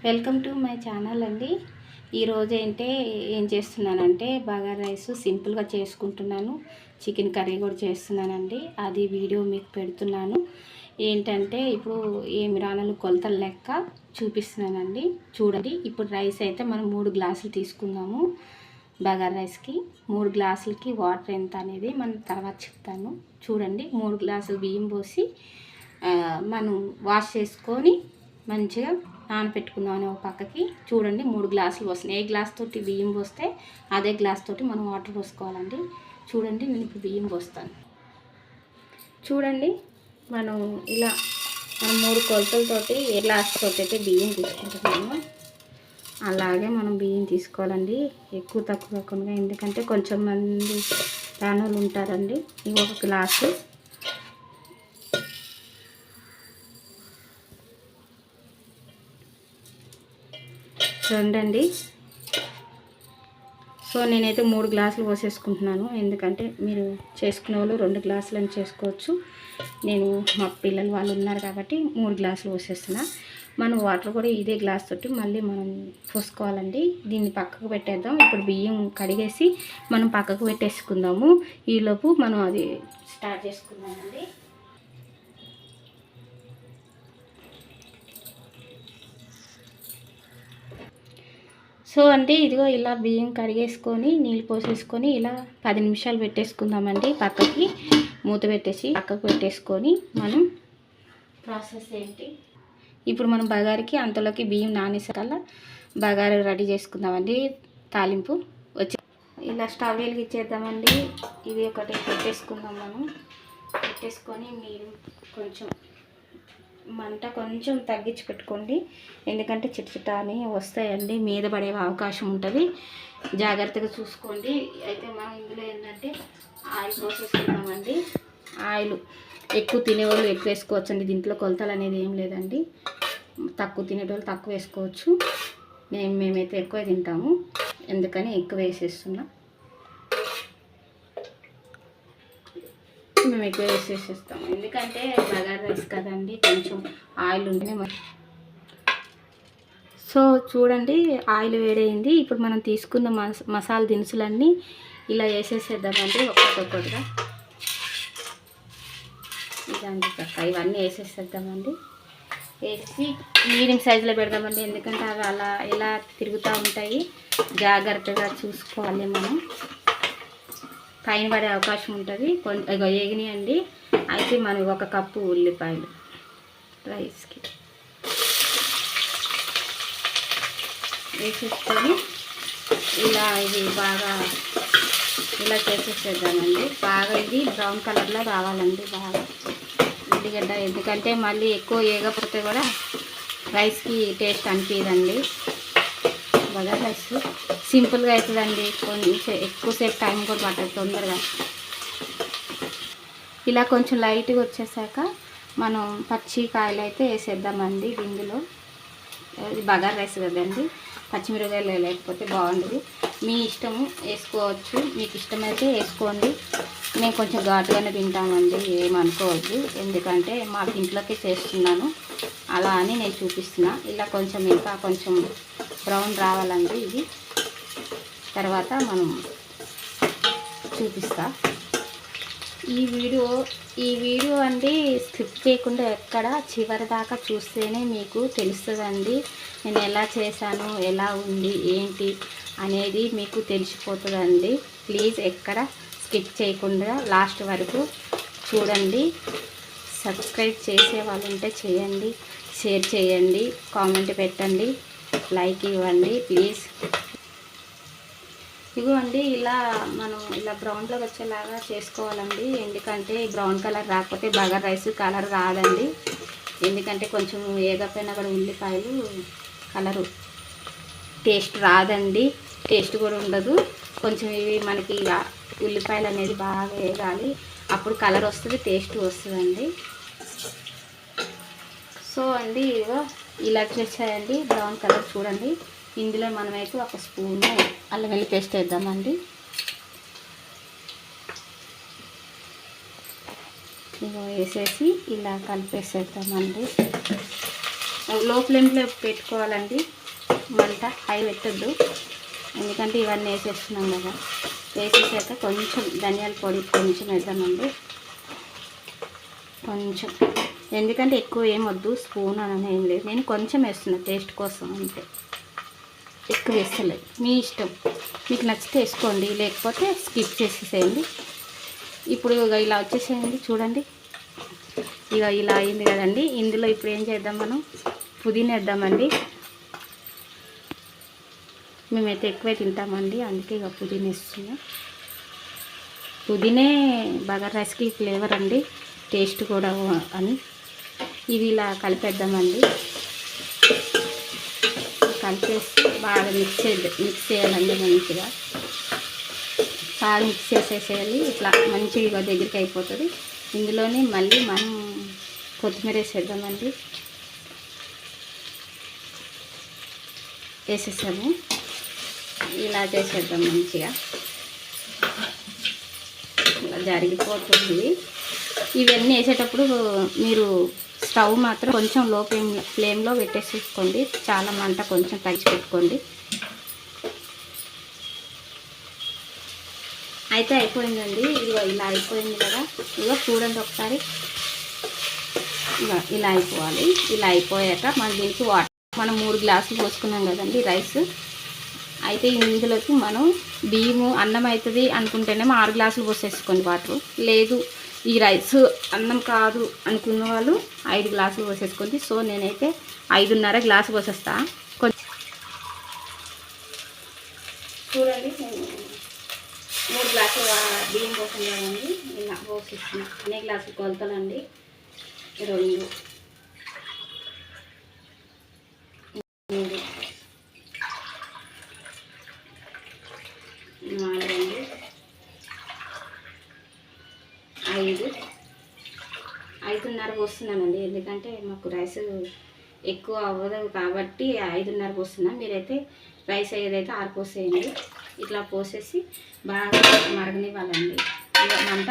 Welcome to my channel అండి. ఈరోజు ఏం చేస్తున్నానంటే బగారా రైస్ సింపుల్గా చేసుకుంటున్నాను. చికెన్ కర్రీ కూడా చేస్తున్నానండి. అది వీడియో మీకు పెడుతున్నాను. ఏంటంటే ఇప్పుడు ఏమి రానలు కొలతలు లెక్క చూపిస్తున్నానండి. చూడండి. ఇప్పుడు రైస్ అయితే మనం 3 గ్లాసులు తీసుకుందాము. బగారా రైస్కి 3 గ్లాసులకి వాటర్ ఎంత అనేది మనం తర్వాత చెప్తాను. చూడండి, 3 గ్లాసులు బియ్యం పోసి మనం వాష్ చేసుకొని మంచిగా నానపెట్టుకుందామని ఒక పక్కకి. చూడండి, 3 గ్లాసులు పోస్తున్నాయి. ఏ గ్లాస్ తోటి బియ్యం పోస్తే అదే గ్లాస్ తోటి మనం వాటర్ పోసుకోవాలండి. చూడండి, నేను ఇప్పుడు బియ్యం పోస్తాను. చూడండి, మనం 3 కొలతలతోటి ఏ గ్లాస్ తోటి అయితే బియ్యం తీసుకుంటున్నామో అలాగే మనం బియ్యం తీసుకోవాలండి. ఎక్కువ తక్కువ కాకుండా, ఎందుకంటే కొంచెం మంది రానోళ్ళు ఉంటారండి. ఇవి 1 గ్లాసు. చూడండి. సో నేనైతే 3 గ్లాసులు పోసేసుకుంటున్నాను. ఎందుకంటే మీరు చేసుకునే వాళ్ళు 2 గ్లాసులు అని చేసుకోవచ్చు. నేను మా పిల్లలు వాళ్ళు ఉన్నారు కాబట్టి 3 గ్లాసులు పోసేస్తున్నా. మనం వాటర్ కూడా ఇదే గ్లాస్ తోటి మళ్ళీ మనం పోసుకోవాలండి. దీన్ని పక్కకు పెట్టేద్దాం. ఇప్పుడు బియ్యం కడిగేసి మనం పక్కకు పెట్టేసుకుందాము. ఈలోపు మనం అది స్టార్ట్ చేసుకుందామండి. సో అంటే ఇదిగో ఇలా బియ్యం కడిగేసుకొని నీళ్ళు పోసేసుకొని ఇలా 10 నిమిషాలు పెట్టేసుకుందామండి. పక్కకి మూత పెట్టేసి పక్కకు పెట్టేసుకొని మనం ప్రాసెస్ ఏంటి ఇప్పుడు మనం బగారికి అంతలోకి బియ్యం నానేసకల్లా బగారా రెడీ చేసుకుందామండి. తాలింపు వచ్చి ఇలా స్టవ్ వెలిగించేద్దామండి. ఇది ఒకటి పెట్టేసుకుందాం. మనం పెట్టేసుకొని మీరు మంట కొంచెం తగ్గించి పెట్టుకోండి. ఎందుకంటే చిటచిట అని వస్తాయండి, మీద పడే అవకాశం ఉంటుంది. జాగ్రత్తగా చూసుకోండి. అయితే మనం ఇందులో ఏంటంటే ఆయిల్ పోసేసుకుందామండి. ఆయిల్ ఎక్కువ తినేవాళ్ళు ఎక్కువ వేసుకోవచ్చండి. దీంట్లో కొలతలు అనేది ఏం లేదండి. తక్కువ తినేటోళ్ళు తక్కువ వేసుకోవచ్చు. మేమైతే ఎక్కువ తింటాము, ఎందుకని ఎక్కువ వేసేస్తున్నా. మేము ఎక్కువ వేసేసేస్తాము, ఎందుకంటే బగారా రైస్ కదండి, కొంచెం ఆయిల్ ఉంటుంది. సో చూడండి, ఆయిల్ వేడైంది. ఇప్పుడు మనం తీసుకున్న మసాలా దినుసులన్నీ ఇలా వేసేసేద్దామండి. ఒక్కొక్కటిగా ఇదండి చక్క ఇవన్నీ వేసేసేద్దామండి. వేసి మీడియం సైజులో పెడదామండి. ఎందుకంటే అవి అలా ఇలా తిరుగుతూ ఉంటాయి. జాగ్రత్తగా చూసుకోవాలి. మనం పైన పడే అవకాశం ఉంటుంది. కొంచెం వేగినాయండి. అయితే మనం 1 కప్పు ఉల్లిపాయలు రైస్కి వేసేసుకొని ఇలా ఇది బాగా ఇలా చేసేసేద్దామండి. బాగా ఇది బ్రౌన్ కలర్లో రావాలండి బాగా ఉల్లిగడ్డ. ఎందుకంటే మళ్ళీ ఎక్కువ వేగకపోతే కూడా రైస్కి టేస్ట్ అనిపించదండి. బగారా రైస్ సింపుల్గా అవుతుందండి. కొంచెం ఎక్కువసేపు టైం కూడా పట్టదు, తొందరగా. ఇలా కొంచెం లైట్గా వచ్చేసాక మనం పచ్చి కాయలు అయితే వేసేద్దామండి. ఇందులో ఇది బగారా రైస్ కదండి, పచ్చిమిరపకాయలు లేకపోతే బాగుండదు. మీ ఇష్టము, వేసుకోవచ్చు. మీకు ఇష్టమైతే వేసుకోండి. మేము కొంచెం ఘాటుగానే తింటామండి, ఏమనుకోవద్దు. ఎందుకంటే మాకు ఇంట్లోకి చేస్తున్నాను, అలా అని నేను చూపిస్తున్నా. ఇలా కొంచెం ఇంకా కొంచెం బ్రౌన్ రావాలండి. ఇది తర్వాత మనం చూపిస్తా. ఈ వీడియో అండి స్కిప్ చేయకుండా ఎక్కడ చివరి దాకా చూస్తేనే మీకు తెలుస్తుందండి. నేను ఎలా చేశాను, ఎలా ఉంది, ఏంటి అనేది మీకు తెలిసిపోతుందండి. ప్లీజ్ ఎక్కడ స్కిప్ చేయకుండా లాస్ట్ వరకు చూడండి. సబ్స్క్రైబ్ చేసే వాళ్ళు ఉంటే చేయండి, షేర్ చేయండి, కామెంట్ పెట్టండి, లైక్ ఇవ్వండి ప్లీజ్. ఇదిగోండి, మనం ఇలా బ్రౌన్లోకి వచ్చేలాగా చేసుకోవాలండి. ఎందుకంటే బ్రౌన్ కలర్ రాకపోతే బగారా రైస్ కలర్ రాదండి. ఎందుకంటే కొంచెం వేగపోయినా కూడా ఉల్లిపాయలు కలరు టేస్ట్ రాదండి, టేస్ట్ కూడా ఉండదు. కొంచెం ఇవి మనకి ఉల్లిపాయలు అనేది బాగా వేగాలి, అప్పుడు కలర్ వస్తుంది, టేస్ట్ వస్తుందండి. సో అండి ఇదిగో ఇలా వచ్చేసాయండి బ్రౌన్ కలర్. చూడండి, ఇందులో మనమైతే 1 స్పూను అల్లం వెల్లుల్లి పేస్ట్ వేద్దామండి. ఇగో వేసేసి ఇలా కలిపేసేద్దామండి. లో ఫ్లేమ్లో పెట్టుకోవాలండి, మంట హై పెట్టద్దు. ఎందుకంటే ఇవన్నీ వేసేస్తున్నాం కదా. వేసేసాక కొంచెం ధనియాల పొడి కొంచెం వేద్దామండి, కొంచెం. ఎందుకంటే ఎక్కువ ఏం వద్దు, స్పూన్ అని ఏం లేదు, నేను కొంచెం వేస్తున్నా టేస్ట్ కోసం అంతే, ఎక్కువ వేస్తలేదు. మీ ఇష్టం, మీకు నచ్చితే వేసుకోండి, లేకపోతే స్కిప్ చేసేసేయండి. ఇప్పుడు ఇలా వచ్చేసేయండి, చూడండి ఇక ఇలా అయింది కదండి. ఇందులో ఇప్పుడు ఏం చేద్దాం, మనం పుదీనా వేద్దామండి. మేమైతే ఎక్కువే తింటామండి, అందుకే ఇక పుదీనా వేస్తున్నాం. పుదీనే బగారా రైస్కి ఫ్లేవర్ అండి, టేస్ట్ కూడా అని. ఇది ఇలా కలిపేద్దామండి. కలిపేసి బాగా మిక్స్ చేయాలండి, మంచిగా బాగా మిక్స్ చేసేసేయాలి. ఇట్లా మంచిగా దగ్గరికి అయిపోతుంది. ఇందులోనే మళ్ళీ మనం కొత్తిమీర వేసేద్దామండి. వేసేసాము, ఇలా చేసేద్దాం మంచిగా. ఇలా జరిగిపోతుంది. ఇవన్నీ వేసేటప్పుడు మీరు స్టవ్ మాత్రం కొంచెం లో ఫ్లేమ్లో పెట్టేసుకోండి, చాలా మంట కొంచెం తగ్గి పెట్టుకోండి. అయితే అయిపోయిందండి, ఇదిగో ఇలా అయిపోయింది కదా. ఇదిగో చూడండి ఒకసారి, ఇలా అయిపోవాలి. ఇలా అయిపోయాక మన దీనికి వాటర్, మనం 3 గ్లాసులు పోసుకున్నాం కదండి రైస్. అయితే ఇందులోకి మనం బియ్యము అన్నం అవుతుంది అనుకుంటేనేమో 6 గ్లాసులు పోసేసుకోండి వాటర్. లేదు ఈ రైస్ అన్నం కాదు అనుకున్న వాళ్ళు 5 గ్లాసులు పోసేసుకోండి. సో నేనైతే 5.5 గ్లాసు పోసేస్తా. కొంచెం చూడండి, 3 గ్లాసులు బియ్యం పోసుకున్నామండి, ఇలా పోసేస్తున్నాం. అనే గ్లాసులు కొలతలండి, 2, 3, 4, 5, 5.5 పోస్తున్నానండి. ఎందుకంటే మాకు రైస్ ఎక్కువ అవ్వదు కాబట్టి 5.5 పోస్తున్నా. మీరైతే రైస్ ఏదైతే 6 పోసేయండి. ఇట్లా పోసేసి బాగా మరగనివ్వాలండి. మంట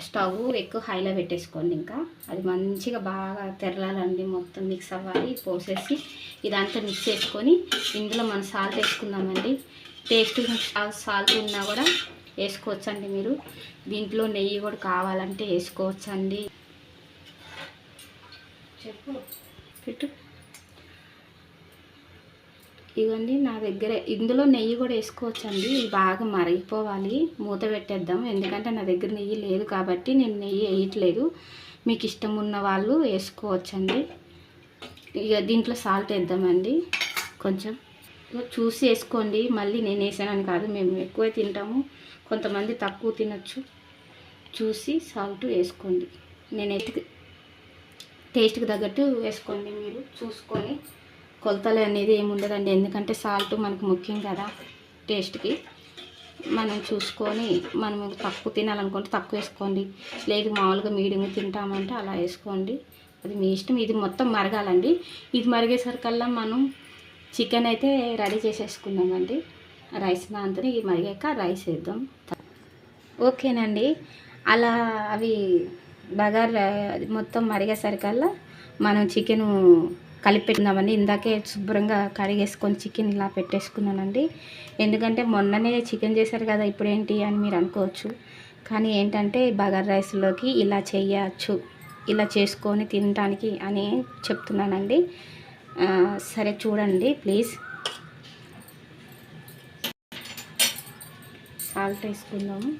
స్టవ్ ఎక్కువ హైలో పెట్టేసుకోండి. ఇంకా అది మంచిగా బాగా తెరలాలండి, మొత్తం మిక్స్ అవ్వాలి. పోసేసి ఇదంతా మిక్స్ చేసుకొని ఇందులో మనం సాల్ట్ వేసుకుందామండి. టేస్ట్ సాల్ట్ ఉన్నా కూడా వేసుకోవచ్చండి మీరు. దీంట్లో నెయ్యి కూడా కావాలంటే వేసుకోవచ్చండి. చెప్పు పెట్టు. ఇవన్నీ నా దగ్గర, ఇందులో నెయ్యి కూడా వేసుకోవచ్చండి. ఇది బాగా మరిగిపోవాలి, మూత పెట్టేద్దాం. ఎందుకంటే నా దగ్గర నెయ్యి లేదు కాబట్టి నేను నెయ్యి వేయట్లేదు. మీకు ఇష్టం ఉన్న వాళ్ళు వేసుకోవచ్చండి. ఇక దీంట్లో సాల్ట్ వేద్దామండి, కొంచెం చూసి వేసుకోండి. మళ్ళీ నేను వేసానని కాదు, మేము ఎక్కువ తింటాము, కొంతమంది తక్కువ తినచ్చు. చూసి సాల్ట్ వేసుకోండి. నేనైతే టేస్ట్కి తగ్గట్టు వేసుకోండి, మీరు చూసుకొని. కొలతలు అనేది ఏమి ఉండదండి, ఎందుకంటే సాల్ట్ మనకు ముఖ్యం కదా టేస్ట్కి. మనం చూసుకొని, మనం తక్కువ తినాలనుకుంటే తక్కువ వేసుకోండి, లేదు మామూలుగా మీడియంగా తింటామంటే అలా వేసుకోండి, అది మీ ఇష్టం. ఇది మొత్తం మరగాలండి. ఇది మరిగేసరికల్లా మనం చికెన్ అయితే రెడీ చేసేసుకుందామండి. రైస్ దాంతో ఇది మరిగాక రైస్ వేద్దాం. ఓకేనండి, అలా అవి బగారా మొత్తం మరిగేసరికల్లా మనం చికెను కలిపెట్టుకుందామండి. ఇందాకే శుభ్రంగా కడిగేసుకొని చికెన్ ఇలా పెట్టేసుకున్నానండి. ఎందుకంటే మొన్ననే చికెన్ చేశారు కదా, ఇప్పుడు ఏంటి అని మీరు అనుకోవచ్చు. కానీ ఏంటంటే బగారా రైస్లోకి ఇలా చేయచ్చు, ఇలా చేసుకొని తినడానికి అని చెప్తున్నానండి. సరే చూడండి ప్లీజ్. సాల్ట్ వేసుకుందాము.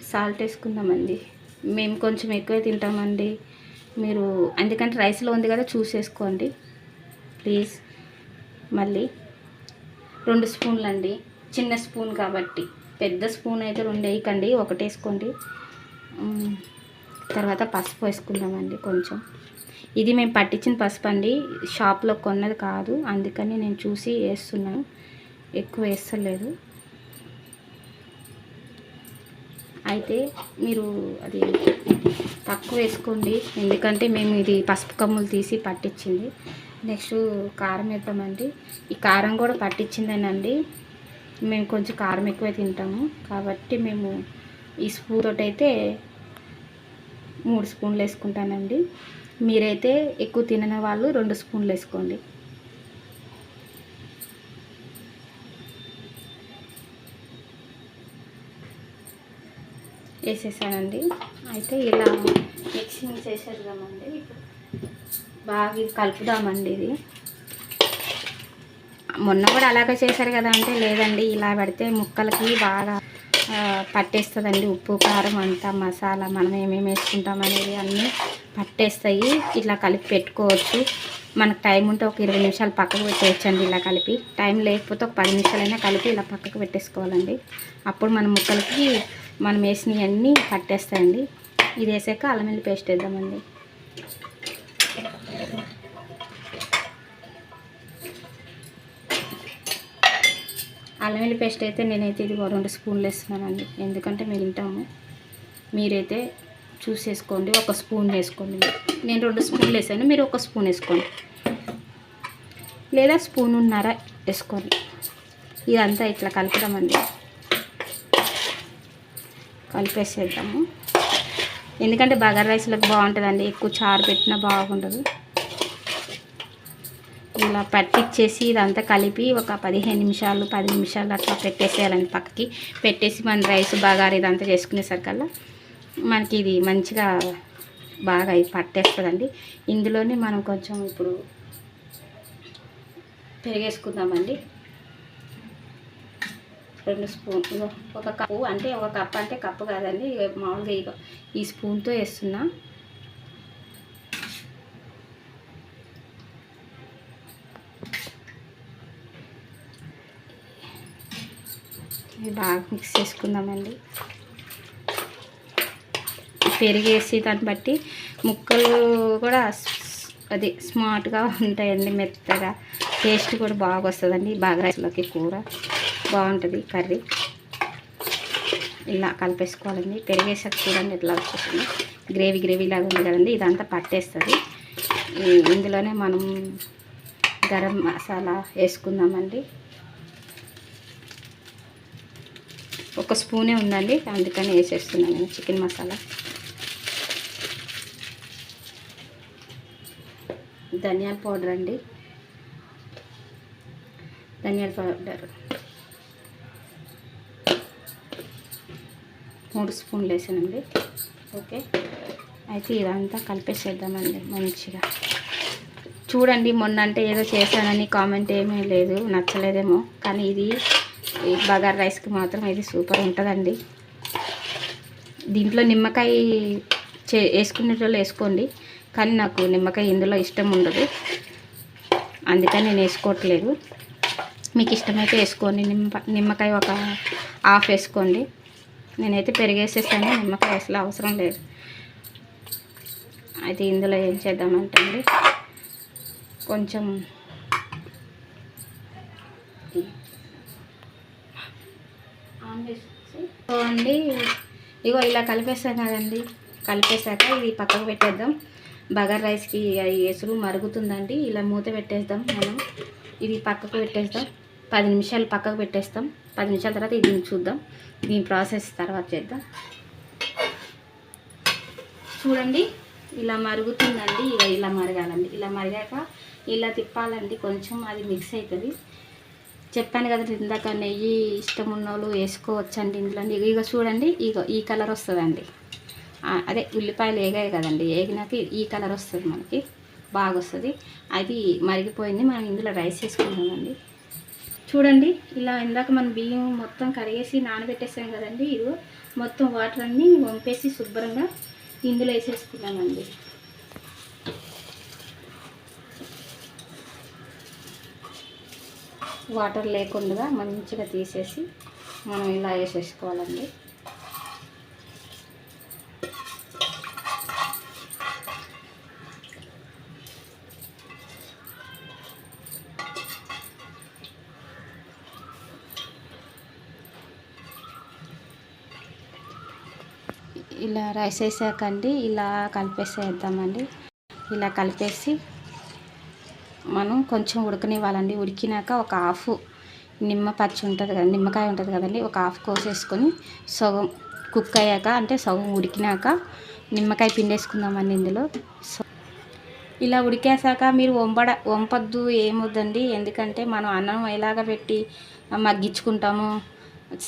సాల్ట్ వేసుకుందామండి. మేము కొంచెం ఎక్కువ తింటామండి, మీరు ఎందుకంటే రైస్లో ఉంది కదా చూసేసుకోండి ప్లీజ్. మళ్ళీ 2 స్పూన్లు అండి, చిన్న స్పూన్ కాబట్టి. పెద్ద స్పూన్ అయితే 2 వేయకండి, 1 వేసుకోండి. తర్వాత పసుపు వేసుకుందామండి కొంచెం. ఇది మేము పట్టించిన పసుపు అండి, షాప్లో కొన్నది కాదు, అందుకని నేను చూసి వేస్తున్నాను, ఎక్కువ వేస్తలేదు. అయితే మీరు అది తక్కువ వేసుకోండి, ఎందుకంటే మేము ఇది పసుపు కమ్ములు తీసి పట్టించింది. నెక్స్ట్ కారం వేద్దామండి. ఈ కారం కూడా పట్టించిందేనండి, మేము కొంచెం కారం ఎక్కువ తింటాము కాబట్టి మేము ఈ స్పూన్ తోటి అయితే 3 స్పూన్లు వేసుకుంటానండి. మీరైతే ఎక్కువ తినని వాళ్ళు 2 స్పూన్లు వేసుకోండి. వేసేసానండి. అయితే ఇలా మిక్సింగ్ చేసేద్దామండి. బాగా కలుపుదామండి. ఇది మొన్న కూడా అలాగే చేశారు కదా అంటే, లేదండి ఇలా పెడితే ముక్కలకి బాగా పట్టేస్తుందండి. ఉప్పు కారం అంతా మసాలా మనం ఏమేమి వేసుకుంటాం అనేది అన్నీ పట్టేస్తాయి. ఇట్లా కలిపి పెట్టుకోవచ్చు. మనకు టైం ఉంటే ఒక 20 నిమిషాలు పక్కకు పెట్టేయచ్చండి. ఇలా కలిపి టైం లేకపోతే ఒక 10 నిమిషాలైనా కలిపి ఇలా పక్కకు పెట్టేసుకోవాలండి. అప్పుడు మన ముక్కలకి మనం వేసినవన్నీ పట్టేస్తాయండి. ఇది వేసాక అల్లం వెల్లుల్లి పేస్ట్ వేద్దామండి. అల్లం వెల్లుల్లి పేస్ట్ అయితే నేనైతే ఇది 2 స్పూన్లు వేస్తున్నానండి. ఎందుకంటే మేము తింటాము. మీరైతే చూసేసుకోండి, 1 స్పూన్ వేసుకోండి. నేను 2 స్పూన్లు వేసాను, మీరు 1 స్పూన్ వేసుకోండి, లేదా స్పూనున్నర వేసుకోండి. ఇదంతా ఇట్లా కలుపుదామండి. కలిపేసేద్దాము. ఎందుకంటే బగారా రైస్లోకి బాగుంటుందండి. ఎక్కువ చారు పెట్టినా బాగుండదు. ఇలా పట్టించేసి ఇదంతా కలిపి ఒక 15 నిమిషాలు 10 నిమిషాలు అట్లా పెట్టేసేయాలండి. పక్కకి పెట్టేసి మన రైస్ బగారా ఇదంతా చేసుకునేసరికల్లా మనకి ఇది మంచిగా బాగా పట్టేస్తుందండి. ఇందులోనే మనం కొంచెం ఇప్పుడు పెరిగేసుకుందామండి. 2 స్పూన్లు, 1 కప్పు అంటే 1 కప్పు అంటే కప్పు కాదండి, మామూలుగా ఈ స్పూన్తో వేస్తున్నా. ఇది బాగా మిక్స్ చేసుకుందామండి. పెరిగేసి దాన్ని బట్టి ముక్కలు కూడా అది స్మార్ట్గా ఉంటాయండి, మెత్తగా. టేస్ట్ కూడా బాగా వస్తుందండి. బాగా రైస్లోకి కూర బాగుంటుంది. కర్రీ ఇలా కలిపేసుకోవాలండి. పెరిగేసాక చూడండి ఎట్లా వచ్చేసింది. గ్రేవీ లాగా ఉంది కదండి. ఇదంతా పట్టేస్తుంది. ఇందులోనే మనం గరం మసాలా వేసుకుందామండి. 1 స్పూనే ఉందండి, అందుకని వేసేస్తున్నాను నేను చికెన్ మసాలా. ధనియాల పౌడర్ అండి. ధనియాల పౌడర్ 3 స్పూన్లు వేసానండి. ఓకే, అయితే ఇదంతా కలిపేసేద్దామండి మంచిగా. చూడండి, మొన్న అంటే ఏదో చేశానని కామెంట్ ఏమీ లేదు, నచ్చలేదేమో, కానీ ఇది బగారా రైస్కి మాత్రం ఇది సూపర్ ఉంటుందండి. దీంట్లో నిమ్మకాయ వేసుకునే వాళ్ళు వేసుకోండి, కానీ నాకు నిమ్మకాయ ఇందులో ఇష్టం ఉండదు, అందుకని నేను వేసుకోవట్లేదు. మీకు ఇష్టమైతే వేసుకోండి. నిమ్మకాయ ఒక హాఫ్ వేసుకోండి. నేనైతే పెరిగేసేసాను, నిమ్మకాయ అసలు అవసరం లేదు. అయితే ఇందులో ఏం చేద్దామంటే అండి, కొంచెం అండి ఇగో ఇలా కలిపేస్తాం కదండి. కలిపేసాక ఇది పక్కకు పెట్టేద్దాం. బగారా రైస్కి ఎసురు మరుగుతుందండి. ఇలా మూత పెట్టేద్దాం. మనం ఇది పక్కకు పెట్టేద్దాం. 10 నిమిషాలు పక్కకు పెట్టేస్తాం. 10 నిమిషాల తర్వాత ఇది చూద్దాం. దీని ప్రాసెస్ తర్వాత చేద్దాం. చూడండి, ఇలా మరుగుతుందండి. ఇక ఇలా మరగాలండి. ఇలా మరిగాక ఇలా తిప్పాలండి. కొంచెం అది మిక్స్ అవుతుంది. చెప్పాను కదా ఇందాక, నెయ్యి ఇష్టం ఉన్న వాళ్ళు వేసుకోవచ్చండి ఇందులో. ఇక చూడండి, ఈ కలర్ వస్తుందండి. అదే ఉల్లిపాయలు వేగాయి కదండి, వేగినాక ఈ కలర్ వస్తుంది, మనకి బాగా వస్తుంది. అది మరిగిపోయింది. మనం ఇందులో రైస్ వేసుకుందామండి. చూడండి, ఇలా ఇందాక మనం బియ్యం మొత్తం కడిగేసి నానబెట్టేసాం కదండి. ఇది మొత్తం వాటర్ అన్నీ వంపేసి శుభ్రంగా ఇందులో వేసేసుకున్నామండి. వాటర్ లేకుండా మంచిగా తీసేసి మనం ఇలా వేసేసుకోవాలండి. ఇలా రైస్ వేసాకండి ఇలా కలిపేసేద్దామండి. ఇలా కలిపేసి మనం కొంచెం ఉడకనివ్వాలండి. ఉడికినాక ఒక హాఫ్ నిమ్మకాయ ఉంటుంది కదండి, ఒక హాఫ్ కోసేసుకొని సగం కుక్ అయ్యాక, అంటే సగం ఉడికినాక నిమ్మకాయ పిండేసుకుందామండి ఇందులో. సో ఇలా ఉడికేసాక మీరు వంపద్దు, ఏమొద్దండి. ఎందుకంటే మనం అన్నం ఎలాగ పెట్టి మగ్గించుకుంటాము,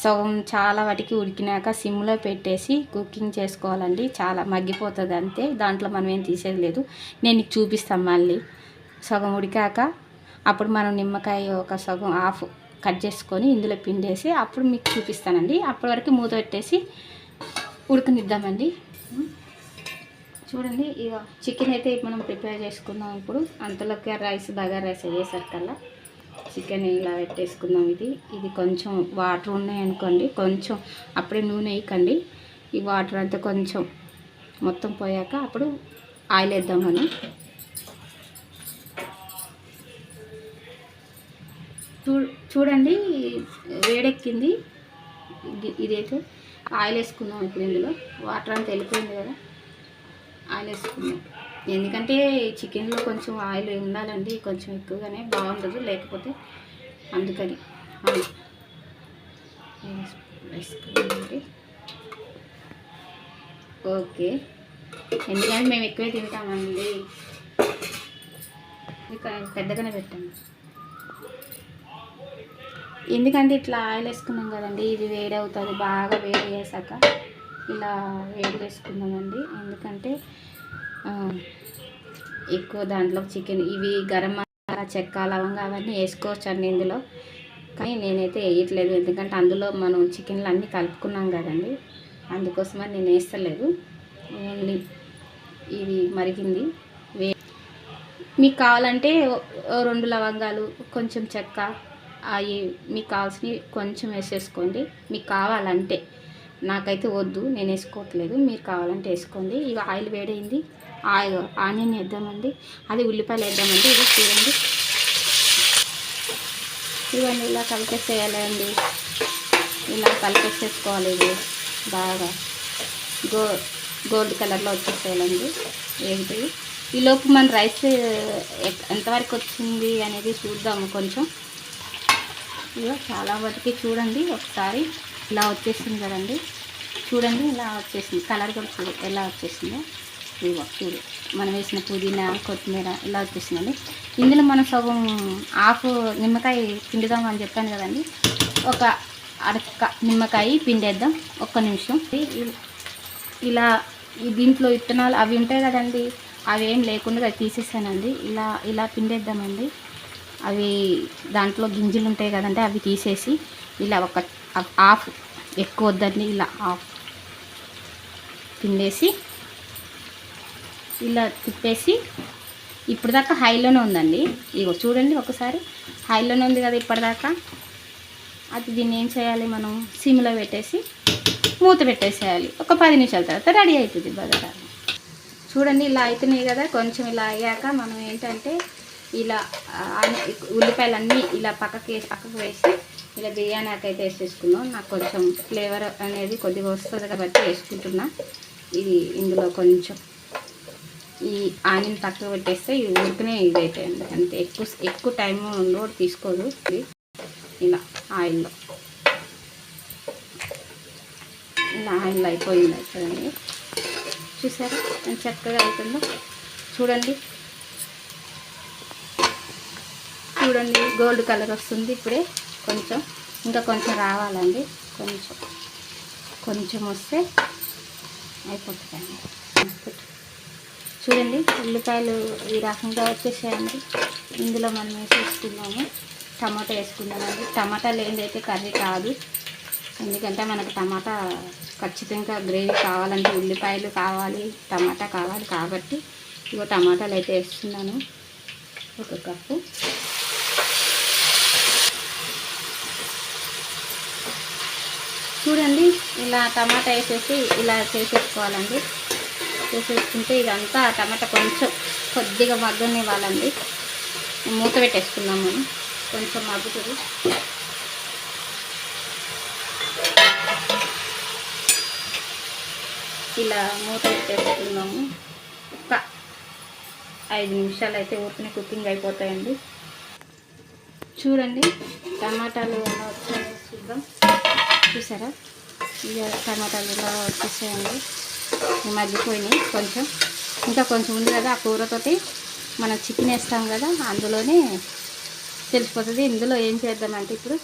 సగం చాలా వాటికి ఉడికినాక సిమ్లో పెట్టేసి కుకింగ్ చేసుకోవాలండి. చాలా మగ్గిపోతుంది అంతే, దాంట్లో మనం ఏం తీసేది లేదు. నేను నీకు చూపిస్తాను మళ్ళీ. సగం ఉడికాక అప్పుడు మనం నిమ్మకాయ ఒక సగం హాఫ్ కట్ చేసుకొని ఇందులో పిండేసి అప్పుడు మీకు చూపిస్తానండి. అప్పటి వరకు మూత పెట్టేసి ఉడకనిద్దామండి. చూడండి, ఇక చికెన్ అయితే మనం ప్రిపేర్ చేసుకుందాం. ఇప్పుడు అంతలోకి రైస్ బగారా రైస్ అయ్యేసరికల్లా చికెన్ ఇలా పెట్టేసుకుందాం. ఇది కొంచెం వాటర్ ఉన్నాయనుకోండి, కొంచెం అప్పుడే నూనె వేయకండి. ఈ వాటర్ అంతా కొంచెం మొత్తం పోయాక అప్పుడు ఆయిల్ వేద్దాం మనం. చూడండి, వేడెక్కింది. ఇదైతే ఆయిల్ వేసుకుందాం. ఇప్పుడు ఇందులో వాటర్ అంతా వెళ్ళిపోయింది కదా, ఆయిల్ వేసుకుందాం. ఎందుకంటే చికెన్లో కొంచెం ఆయిల్ ఉండాలండి, కొంచెం ఎక్కువగానే బాగుండదు, లేకపోతే అందుకని వేసుకుందామండి. ఓకే, ఎందుకంటే మేము ఎక్కువే తింటామండి, పెద్దగానే పెట్టాము. ఎందుకంటే ఇట్లా ఆయిల్ వేసుకున్నాం కదండి, ఇది వేడి అవుతుంది. బాగా వేడి చేసాక ఇలా వేడి వేసుకుందామండి. ఎందుకంటే ఎక్కువ దాంట్లో చికెన్ ఇవి గరం మసాలా, చెక్క, లవంగా అవన్నీ వేసుకోవచ్చు అండి ఇందులో, కానీ నేనైతే వేయట్లేదు. ఎందుకంటే అందులో మనం చికెన్లు అన్నీ కలుపుకున్నాం కదండి, అందుకోసమని నేను వేస్తలేదు. ఓన్లీ ఇది మరిగింది. మీకు కావాలంటే 2 లవంగాలు, కొంచెం చెక్క, అవి మీకు కావాల్సినవి కొంచెం వేసేసుకోండి. మీకు కావాలంటే, నాకైతే వద్దు, నేను వేసుకోవట్లేదు. మీరు కావాలంటే వేసుకోండి. ఇక ఆయిల్ వేడైంది, ఆనియన్ వేద్దామండి, అది ఉల్లిపాయలు వేద్దామండి. ఇది చూడండి, ఇవన్నీ ఇలా కలిపేసేయాలండి. ఇలా కలిపేసేసుకోవాలి. ఇది బాగా గోల్డ్ కలర్లో వచ్చేసేయాలండి. ఏంటి ఈలోపు మన రైస్ ఎంతవరకు వచ్చింది అనేది చూద్దాము. కొంచెం ఇక చాలా వాటికి చూడండి, ఒకసారి ఇలా వచ్చేసింది కదండి. చూడండి, ఇలా వచ్చేసింది. కలర్ కూడా చూడు ఎలా వచ్చేసిందో. ఇదిగో చూడు, మనం వేసిన పుదీనా, కొత్తిమీర ఇలా వచ్చేసిందండి. ఇందులో మనం సగం హాఫ్ నిమ్మకాయ పిండుదాం అని చెప్పాను కదండి. ఒక అరక్క నిమ్మకాయ పిండేద్దాం. ఒక్క నిమిషం. ఇలా దీంట్లో విత్తనాలు అవి ఉంటాయి కదండి, అవి ఏం లేకుండా తీసేసానండి. ఇలా పిండేద్దామండి. అవి దాంట్లో గింజలు ఉంటాయి కదండి, అవి తీసేసి ఇలా ఒక హాఫ్, ఎక్కువ వద్దండి, ఇలా హాఫ్ పిండేసి ఇలా తిప్పేసి, ఇప్పుడు దాకా హైలోనే ఉందండి. ఇగో చూడండి, ఒకసారి హైలోనే ఉంది కదా ఇప్పటిదాకా. అది దీన్ని ఏం చేయాలి, మనం సిమ్లో పెట్టేసి మూత పెట్టేసేయాలి. ఒక 10 నిమిషాల తర్వాత రెడీ అవుతుంది బగారా. చూడండి, ఇలా అవుతున్నాయి కదా. కొంచెం ఇలా అయ్యాక మనం ఏంటంటే ఇలా ఉల్లిపాయలన్నీ ఇలా పక్కకు వేసి ఇలా బిర్యానీ ఆకైతే వేసేసుకున్నాం. నాకు కొంచెం ఫ్లేవర్ అనేది కొద్దిగా వస్తుంది కాబట్టి వేసుకుంటున్నా. ఇది ఇందులో కొంచెం ఈ ఆనియన్ పక్కకు పెట్టేస్తే ఇది ఉడికినే ఇది అయిపోయింది అంతే. ఎక్కువ టైం కూడా తీసుకోదు. ఇలా ఆయిల్లో అయిపోయింది అవుతుందండి. చూసారా ఎంత చక్కగా అవుతుందో. చూడండి గోల్డ్ కలర్ వస్తుంది ఇప్పుడే. ఇంకా కొంచెం రావాలండి, కొంచెం వస్తే అయిపోతుందండి. చూడండి, ఉల్లిపాయలు ఈ రకంగా వచ్చేసాయండి. ఇందులో మనం వేసేసుకున్నాము, టమాటా వేసుకున్నామండి. టమాటా లేనిదైతే కర్రీ కాదు. ఎందుకంటే మనకు టమాటా ఖచ్చితంగా గ్రేవీ కావాలంటే ఉల్లిపాయలు కావాలి, టమాటా కావాలి. కాబట్టి ఇగో టమాటాలు అయితే వేస్తున్నాను, 1 కప్పు. చూడండి, ఇలా టమాటా వేసేసి ఇలా చేసేసుకోవాలండి. చేసేసుకుంటే ఇదంతా టమాటా కొద్దిగా మగ్గనివ్వాలండి. మూత పెట్టేసుకుందాం మనం, కొంచెం మగ్గుతుంది. ఇలా మూత పెట్టేసుకుందాము. ఒక 5 నిమిషాలు అయితే ఊరికనే కుకింగ్ అయిపోతాయండి. చూడండి, టమాటాలు ఎలా వచ్చాయో చూద్దాం. చూసారా, ఇక టమాటాలు ఇలా వచ్చేసాయండి. మగ్గిపోయినాయి కొంచెం. ఇంకా కొంచెం ఉంది కదా, ఆ కూరతోటి మనం చికెన్ వేస్తాం కదా, అందులోనే తెలిసిపోతుంది. ఇందులో ఏం చేద్దామంటే ఇప్పుడు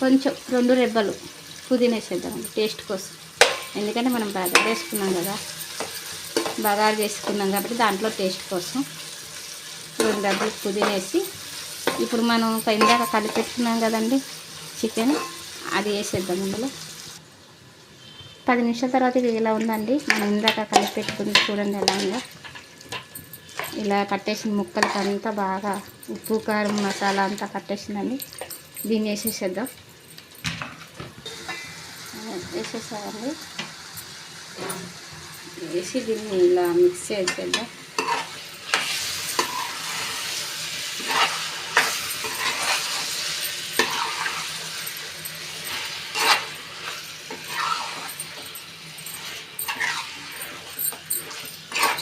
కొంచెం 2 రెబ్బలు పుదీనా వేసేద్దామండి టేస్ట్ కోసం. ఎందుకంటే మనం బగారు వేసుకున్నాం కదా, బగారు చేసుకున్నాం కాబట్టి దాంట్లో టేస్ట్ కోసం 2 రెబ్బలు పుదీనా వేసి, ఇప్పుడు మనం ఇందాక కలిపెట్టుకున్నాం కదండి చికెన్, అది వేసేద్దాం ఇందులో. 10 నిమిషాల తర్వాత ఇది ఇలా ఉందండి. మనం ఇందాక కలిపి పెట్టుకుని చూడండి ఎలా ఉందో. ఇలా పట్టేసిన ముక్కలకి అంతా బాగా ఉప్పు కారం మసాలా అంతా పట్టేసిందండి. దీన్ని వేసేసేద్దాం. వేసేసామండి. వేసి దీన్ని ఇలా మిక్స్ చేసేద్దాం.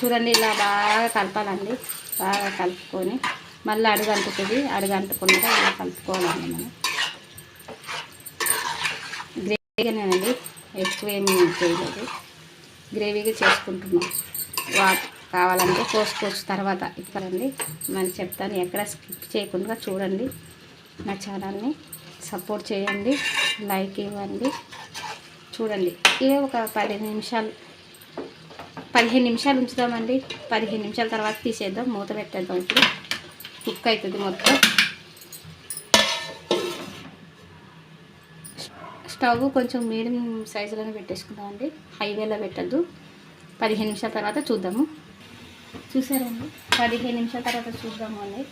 చూడండి ఇలా బాగా కలపాలండి. బాగా కలుపుకొని మళ్ళీ అడుగంటుతుంది. అడుగంటుకుండా ఇలా కలుపుకోవాలండి. మనం గ్రేవీగానేనండి, ఎక్కువ ఏమి చేయలేదు, గ్రేవీగా చేసుకుంటున్నాం. వాటర్ కావాలంటే కోసుకోవచ్చు తర్వాత. ఇక్కడండి మనం చెప్తాను, ఎక్కడ స్కిప్ చేయకుండా చూడండి. నా ఛానల్ని సపోర్ట్ చేయండి, లైక్ ఇవ్వండి. చూడండి ఇవే ఒక 15 నిమిషాలు ఉంచుదామండి. 15 నిమిషాల తర్వాత తీసేద్దాం, మూత పెట్టేద్దాం. ఇప్పుడు కుక్ అవుతుంది మొత్తం. స్టవ్ కొంచెం మీడియం సైజులోనే పెట్టేసుకుందామండి, హైవేలో పెట్టద్దు. 15 నిమిషాల తర్వాత చూద్దాము. చూసారండి, 15 నిమిషాల తర్వాత చూద్దాము అండి.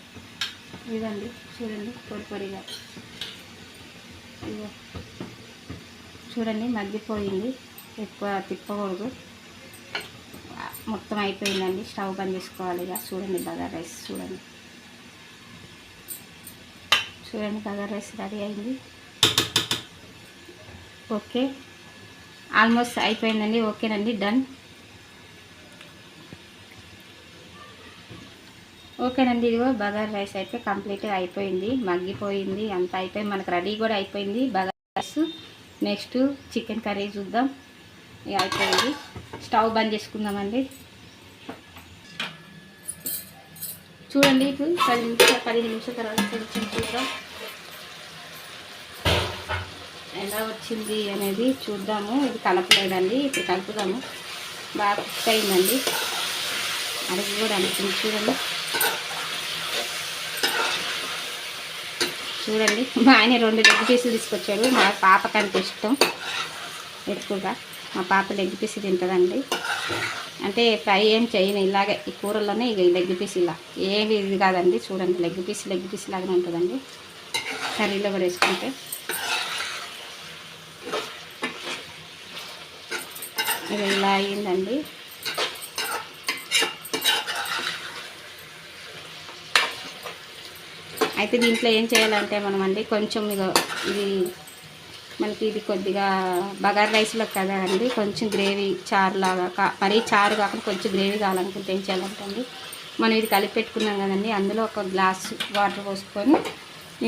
ఇదండి చూడండి, పొడిగా ఇదిగో చూడండి, మగ్గిపోయింది. ఎక్కువ తిప్పకూడదు. మొత్తం అయిపోయిందండి. స్టవ్ బంద్ చేసుకోవాలి ఇక. చూడండి బగారా రైస్ చూడండి బగారా రైస్ రెడీ అయింది. ఓకే, ఆల్మోస్ట్ అయిపోయిందండి. ఓకేనండి, డన్. ఓకేనండి, ఇదిగో బగారా రైస్ అయితే కంప్లీట్గా అయిపోయింది, మగ్గిపోయింది, అంతా అయిపోయింది. మనకు రెడీ కూడా అయిపోయింది bagara rice. Next chicken curry చూద్దాం. ఇక అయిపోయింది. స్టవ్ బంద్ చేసుకుందామండి. చూడండి ఇప్పుడు 15 నిమిషాల తర్వాత కొంచెం చూద్దాం ఎలా వచ్చింది అనేది చూద్దాము. ఇది కలపలేదండి, ఇప్పుడు కలుపుదాము. బాగా కుక్ అయిందండి, అడిగి కూడా అనిపించింది. చూడండి మా ఆయన 2 లెగ్ పీసులు తీసుకొచ్చాడు. మా పాపకంటే ఇష్టం ఎక్కువగా. మా పాప లెగ్ పీస్ తింటుందండి. అంటే ఫ్రై ఏం చేయను, ఇలాగే ఈ కూరల్లోనే ఇక లెగ్ పీస్ ఇలా ఏమి ఇది కాదండి. చూడండి లెగ్ పీస్ లాగానే ఉంటుందండి కర్రీలో కూడా వేసుకుంటే. ఇక ఇలా అయిందండి. అయితే దీంట్లో ఏం చేయాలంటే మనం అండి కొంచెం ఇది మనకి ఇది కొద్దిగా బగారా రైస్లో కదా అండి, కొంచెం గ్రేవీ చారులాగా, మరీ చారు కాకుండా కొంచెం గ్రేవీ కావాలనుకుంటే ఏం చేయాలంటే అండి, మనం ఇది కలిపి పెట్టుకున్నాం కదండి, అందులో 1 గ్లాస్ వాటర్ పోసుకొని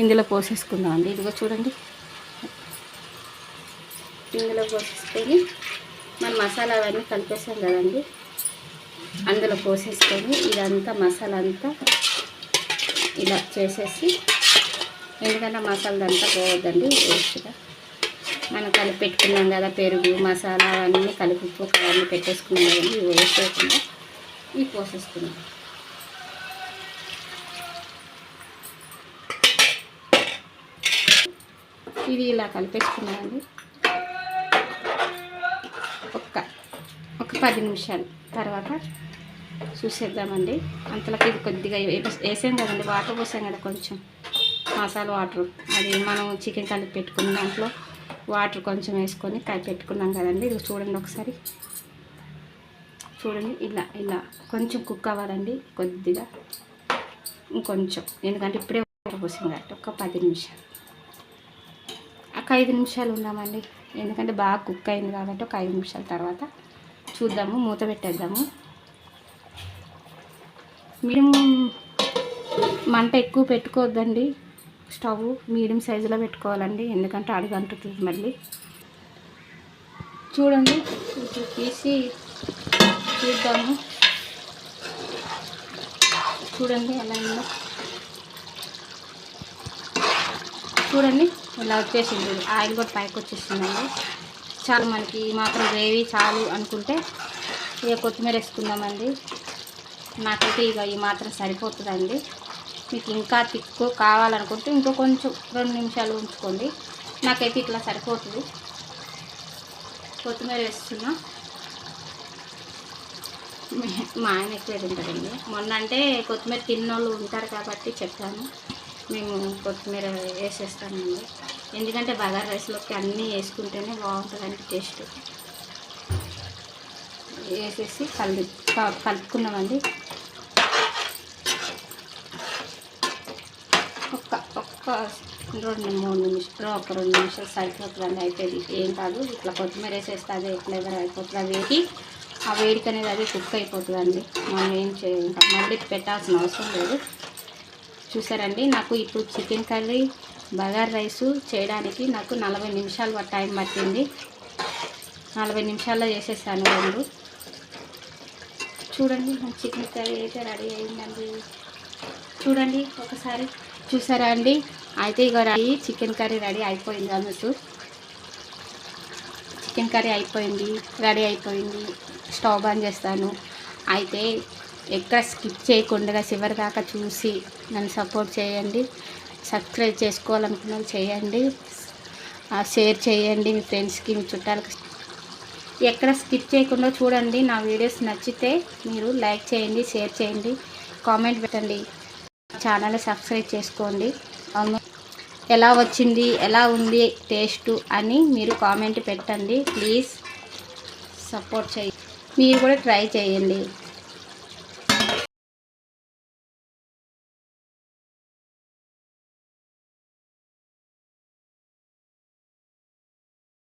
ఇందులో పోసేసుకుందాం అండి. ఇదిగో చూడండి, ఇందులో పోసేసుకొని మనం మసాలా అవన్నీ కలిపేసాం కదండి, అందులో పోసేసుకొని ఇదంతా మసాలా అంతా ఇలా చేసేసి, ఎందుకంటే మసాలా అంతా పోవద్దండి వేస్ట్గా. మనం కలిపి పెట్టుకున్నాం కదా, పెరుగు మసాలా అవన్నీ కలిపి ఉప్పు అవన్నీ పెట్టేసుకున్నాం కదండి, ఇవి వేసేయకుండా ఇవి పోసేసుకున్నాం. ఇది ఇలా కలిపేసుకున్నామండి. ఒక 10 నిమిషాలు తర్వాత చూసేద్దామండి. అంతలోకి ఇది కొద్దిగా వేసాం కదండి, వాటర్ పోసాం కదా, కొంచెం మసాలా వాటర్, అది మనం చికెన్ కలిపి పెట్టుకున్న దాంట్లో వాటర్ కొంచెం వేసుకొని కలిపి పెట్టుకున్నాం కదండి. ఇది చూడండి ఒకసారి, చూడండి ఇలా కొంచెం కుక్ అవ్వాలండి కొద్దిగా, ఇంకొంచెం, ఎందుకంటే ఇప్పుడే వాటర్ పోసింది కాబట్టి. ఒక 10 నిమిషాలు, ఒక 5 నిమిషాలు ఉందామండి, ఎందుకంటే బాగా కుక్ అయింది కాబట్టి. ఒక 5 నిమిషాల తర్వాత చూద్దాము, మూత పెట్టేద్దాము. మీడియం మంట ఎక్కువ పెట్టుకోవద్దండి, స్టవ్ మీడియం సైజులో పెట్టుకోవాలండి, ఎందుకంటే అడుగంటుతుంది మళ్ళీ. చూడండి ఇప్పుడు తీసి చూద్దాము. చూడండి ఎలా ఉందో చూడండి, ఇలా వచ్చేసింది. ఆయిల్ కూడా పైకి వచ్చేసిందండి. చాలు మనకి ఈ మాత్రం గ్రేవీ చాలు అనుకుంటే ఇక కొత్తిమీర వేసుకుందామండి. నాకైతే ఇక ఈ మాత్రం సరిపోతుందండి. మీకు ఇంకా తిక్కు కావాలనుకుంటే ఇంకో కొంచెం 2 నిమిషాలు ఉంచుకోండి. నాకైతే ఇట్లా సరిపోతుంది. కొత్తిమీర వేస్తున్నా. మా ఆయన ఎక్కువ తింటారండి. మొన్న అంటే కొత్తిమీర తిన్నోళ్ళు ఉంటారు కాబట్టి చెప్పాను. మేము కొత్తిమీర వేసేస్తామండి. ఎందుకంటే బగారా రైస్లోకి అన్నీ వేసుకుంటేనే బాగుంటుందండి టేస్ట్. వేసేసి కలుపుకున్నామండి. ఒక్క 2-3 నిమిషాలు, ఒక 2 నిమిషాలు సరిపోతుందండి. అయిపోయింది, ఏం కాదు. ఇట్లా కొత్తిమీర వేసేస్తే అదే ఫ్లేవర్ అయిపోతుంది. అది ఆ వేడికి అనేది అది కుక్ అయిపోతుందండి. మనం ఏం ఇంకా మళ్ళీ పెట్టాల్సిన అవసరం లేదు. చూసారండి, నాకు ఇప్పుడు చికెన్ కర్రీ బగారా రైసు చేయడానికి నాకు 40 నిమిషాలు టైం పట్టింది. 40 నిమిషాల్లో చేసేసాను 2. చూడండి మన చికెన్ కర్రీ అయితే రెడీ అయిందండి. చూడండి ఒకసారి, చూసారా అండి? అయితే ఇక చికెన్ కర్రీ రెడీ అయిపోయింది అన్నట్టు. చికెన్ కర్రీ అయిపోయింది, రెడీ అయిపోయింది. స్టవ్ ఆన్ చేస్తాను. అయితే ఎక్కడ స్కిప్ చేయకుండా చివరి దాకా చూసి నన్ను సపోర్ట్ చేయండి. సబ్స్క్రైబ్ చేసుకోవాలనుకున్న చేయండి, షేర్ చేయండి మీ ఫ్రెండ్స్కి, మీ చుట్టాలకి. ఎక్కడ స్కిప్ చేయకుండా చూడండి. నా వీడియోస్ నచ్చితే మీరు లైక్ చేయండి, షేర్ చేయండి, కామెంట్ పెట్టండి. ఛానల్ సబ్స్క్రైబ్ చేసుకోండి. ఎలా వచ్చింది, ఎలా ఉంది టేస్ట్ అని మీరు కామెంట్ పెట్టండి. ప్లీజ్ సపోర్ట్ చేయండి. మీరు కూడా ట్రై చేయండి.